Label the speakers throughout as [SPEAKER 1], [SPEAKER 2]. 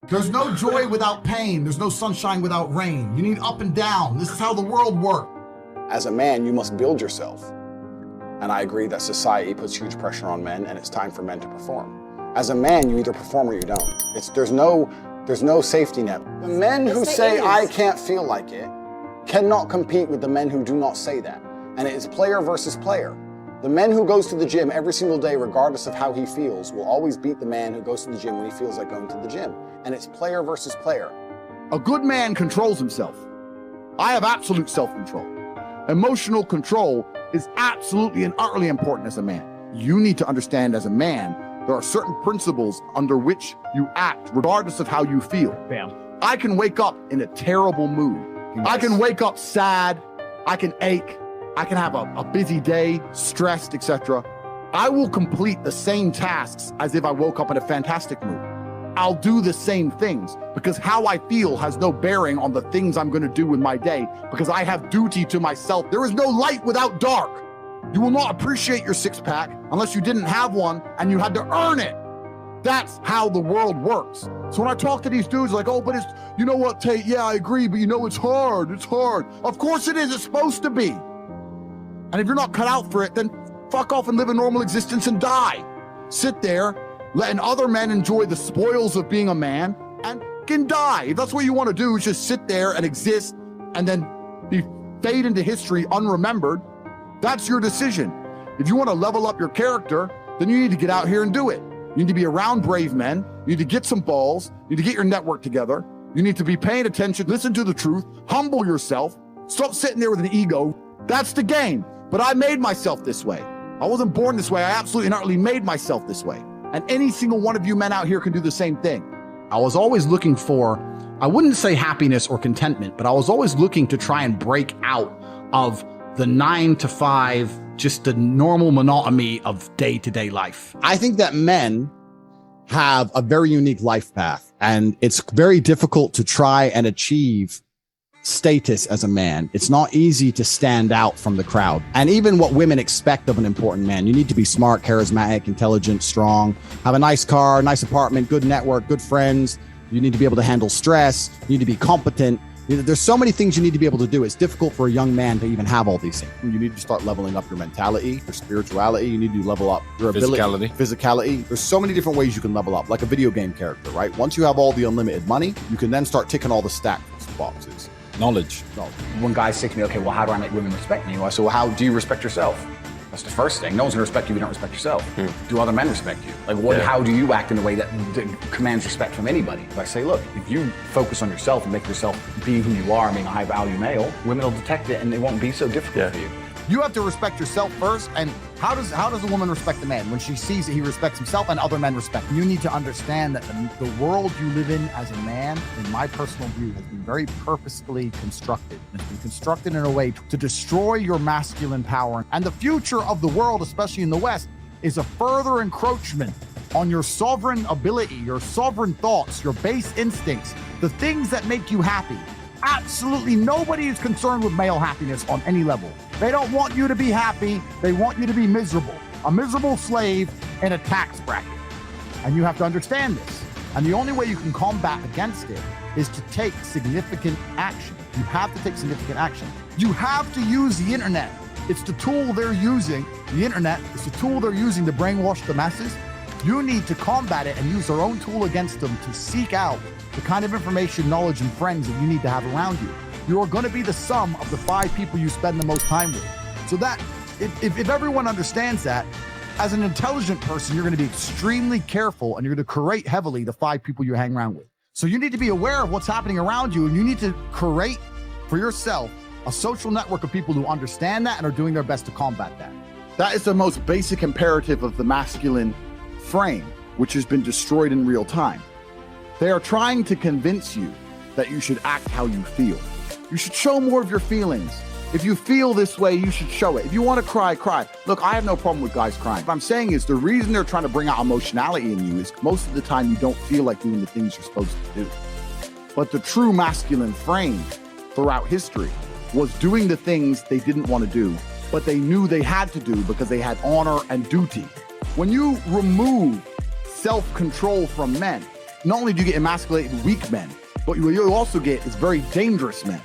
[SPEAKER 1] There's no joy without pain. There's no sunshine without rain. You need up and down. This is how the world works.
[SPEAKER 2] As a man, you must build yourself. And I agree that society puts huge pressure on men, and it's time for men to perform. As a man, you either perform or you don't. There's no safety net. The men who say, I can't feel like it, cannot compete with the men who do not say that. And it is player versus player. The man who goes to the gym every single day, regardless of how he feels, will always beat the man who goes to the gym when he feels like going to the gym. And it's player versus player.
[SPEAKER 3] A good man controls himself. I have absolute self-control. Emotional control is absolutely and utterly important as a man. You need to understand as a man, there are certain principles under which you act, regardless of how you feel.
[SPEAKER 4] Bam.
[SPEAKER 3] I can wake up in a terrible mood.
[SPEAKER 4] Yes.
[SPEAKER 3] I can wake up sad. I can ache. I can have a busy day, stressed, etc. I will complete the same tasks as if I woke up in a fantastic mood. I'll do the same things because how I feel has no bearing on the things I'm going to do with my day because I have duty to myself. There is no light without dark. You will not appreciate your six-pack unless you didn't have one and you had to earn it. That's how the world works. So when I talk to these dudes like, oh, but it's, you know what, Tate, yeah, I agree, but you know, it's hard. Of course it is. It's supposed to be. And if you're not cut out for it, then fuck off and live a normal existence and die. Sit there, letting other men enjoy the spoils of being a man and can die. If that's what you want to do, is just sit there and exist and then fade into history unremembered. That's your decision. If you want to level up your character, then you need to get out here and do it. You need to be around brave men. You need to get some balls. You need to get your network together. You need to be paying attention, listen to the truth, humble yourself, stop sitting there with an ego. That's the game. But I made myself this way. I wasn't born this way. I absolutely and utterly made myself this way. And any single one of you men out here can do the same thing.
[SPEAKER 5] I was always looking for, I wouldn't say happiness or contentment, but I was always looking to try and break out of the 9 to 5, just the normal monotony of day-to-day life. I think that men have a very unique life path, and it's very difficult to try and achieve status as a man. It's not easy to stand out from the crowd. And even what women expect of an important man, you need to be smart, charismatic, intelligent, strong, have a nice car, nice apartment, good network, good friends. You need to be able to handle stress. You need to be competent. There's so many things you need to be able to do. It's difficult for a young man to even have all these things. You need to start leveling up your mentality, your spirituality. You need to level up your ability, physicality. There's so many different ways you can level up, like a video game character, right? Once you have all the unlimited money, you can then start ticking all the stack boxes.
[SPEAKER 4] Knowledge.
[SPEAKER 6] When guys say to me, okay, well, how do I make women respect me? I say, well, how do you respect yourself? That's the first thing. No one's gonna respect you if you don't respect yourself. Do other men respect you? Like, how do you act in a way that commands respect from anybody? I say, look, if you focus on yourself and make yourself be who you are, being a high value male, women will detect it and it won't be so difficult for you.
[SPEAKER 3] You have to respect yourself first. And how does a woman respect a man? When she sees that he respects himself and other men respect him. You need to understand that the world you live in as a man, in my personal view, has been very purposefully constructed. It's been constructed in a way to destroy your masculine power. And the future of the world, especially in the West, is a further encroachment on your sovereign ability, your sovereign thoughts, your base instincts, the things that make you happy. Absolutely nobody is concerned with male happiness on any level. They don't want you to be happy. They want you to be miserable. A miserable slave in a tax bracket. And you have to understand this. And the only way you can combat against it is to take significant action. You have to take significant action. You have to use the internet. It's the tool they're using. The internet is the tool they're using to brainwash the masses. You need to combat it and use their own tool against them to seek out the kind of information, knowledge, and friends that you need to have around you. You are going to be the sum of the 5 people you spend the most time with. So that, if everyone understands that, as an intelligent person, you're going to be extremely careful and you're going to curate heavily the 5 people you hang around with. So you need to be aware of what's happening around you, and you need to curate for yourself a social network of people who understand that and are doing their best to combat that. That is the most basic imperative of the masculine frame, which has been destroyed in real time. They are trying to convince you that you should act how you feel. You should show more of your feelings. If you feel this way, you should show it. If you want to cry, cry. Look, I have no problem with guys crying. What I'm saying is the reason they're trying to bring out emotionality in you is most of the time you don't feel like doing the things you're supposed to do. But the true masculine frame throughout history was doing the things they didn't want to do, but they knew they had to do because they had honor and duty. When you remove self-control from men, not only do you get emasculated weak men, but what you also get is very dangerous men.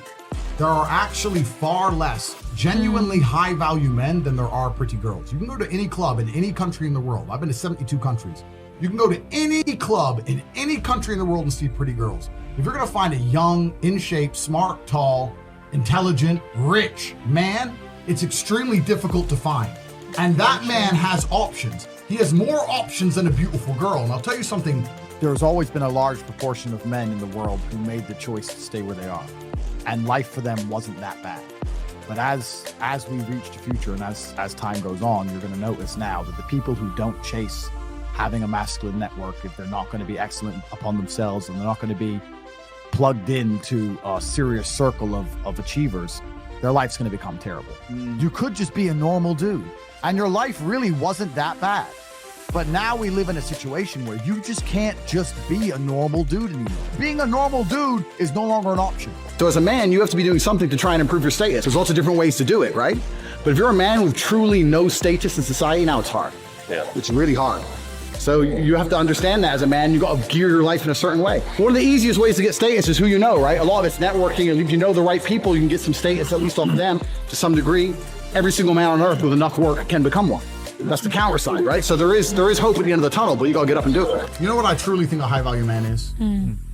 [SPEAKER 1] There are actually far less genuinely high value men than there are pretty girls. You can go to any club in any country in the world. I've been to 72 countries. You can go to any club in any country in the world and see pretty girls. If you're gonna find a young, in shape, smart, tall, intelligent, rich man, it's extremely difficult to find. And that man has options. He has more options than a beautiful girl. And I'll tell you something.
[SPEAKER 3] There's always been a large proportion of men in the world who made the choice to stay where they are. And life for them wasn't that bad. But as we reach the future and as time goes on, you're gonna notice now that the people who don't chase having a masculine network, if they're not gonna be excellent upon themselves and they're not gonna be plugged into a serious circle of achievers, their life's gonna become terrible. You could just be a normal dude and your life really wasn't that bad. But now we live in a situation where you just can't just be a normal dude anymore. Being a normal dude is no longer an option.
[SPEAKER 6] So as a man, you have to be doing something to try and improve your status. There's lots of different ways to do it, right? But if you're a man with truly no status in society, now it's hard.
[SPEAKER 4] Yeah.
[SPEAKER 6] It's really hard. So you have to understand that as a man, you got to gear your life in a certain way. One of the easiest ways to get status is who you know, right? A lot of it's networking, and if you know the right people, you can get some status at least off them to some degree. Every single man on earth with enough work can become one. That's the counter side, right? So there is hope at the end of the tunnel, but you gotta get up and do it.
[SPEAKER 1] You know what I truly think a high value man is?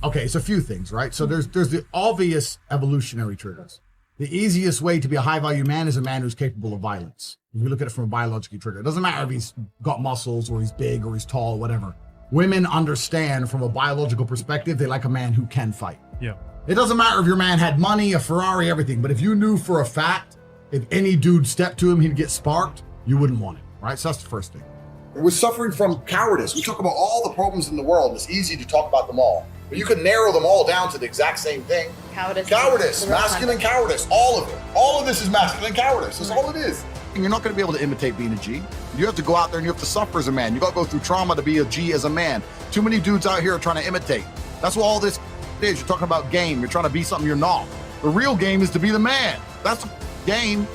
[SPEAKER 1] Okay, it's a few things, right? So there's the obvious evolutionary triggers. The easiest way to be a high value man is a man who's capable of violence. If you look at it from a biological trigger, it doesn't matter if he's got muscles or he's big or he's tall, whatever. Women understand from a biological perspective, they like a man who can fight.
[SPEAKER 7] Yeah.
[SPEAKER 1] It doesn't matter if your man had money, a Ferrari, everything, but if you knew for a fact, if any dude stepped to him, he'd get sparked, you wouldn't want him, right? So that's the first thing.
[SPEAKER 3] We're suffering from cowardice. We talk about all the problems in the world. It's easy to talk about them all, but you can narrow them all down to the exact same thing. Cowardice, masculine cowardice, all of it. All of this is masculine cowardice. That's all it is. And you're not going to be able to imitate being a G. You have to go out there and you have to suffer as a man. You got to go through trauma to be a G as a man. Too many dudes out here are trying to imitate. That's what all this is. You're talking about game. You're trying to be something you're not. The real game is to be the man. That's the game.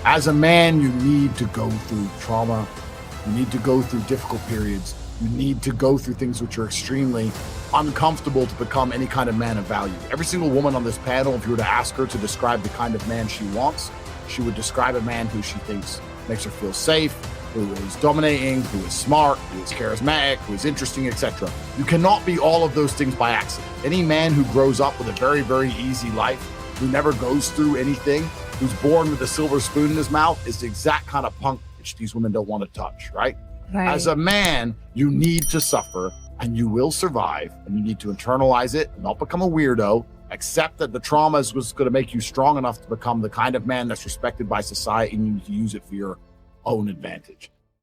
[SPEAKER 3] As a man, you need to go through trauma. You need to go through difficult periods. You need to go through things which are extremely uncomfortable to become any kind of man of value. Every single woman on this panel, if you were to ask her to describe the kind of man she wants, she would describe a man who she thinks makes her feel safe, who is dominating, who is smart, who is charismatic, who is interesting, etc. You cannot be all of those things by accident. Any man who grows up with a very, very easy life, who never goes through anything, who's born with a silver spoon in his mouth is the exact kind of punk which these women don't want to touch, right? As a man, you need to suffer and you will survive, and you need to internalize it, not become a weirdo, accept that the trauma is what's going to make you strong enough to become the kind of man that's respected by society, and you need to use it for your own advantage.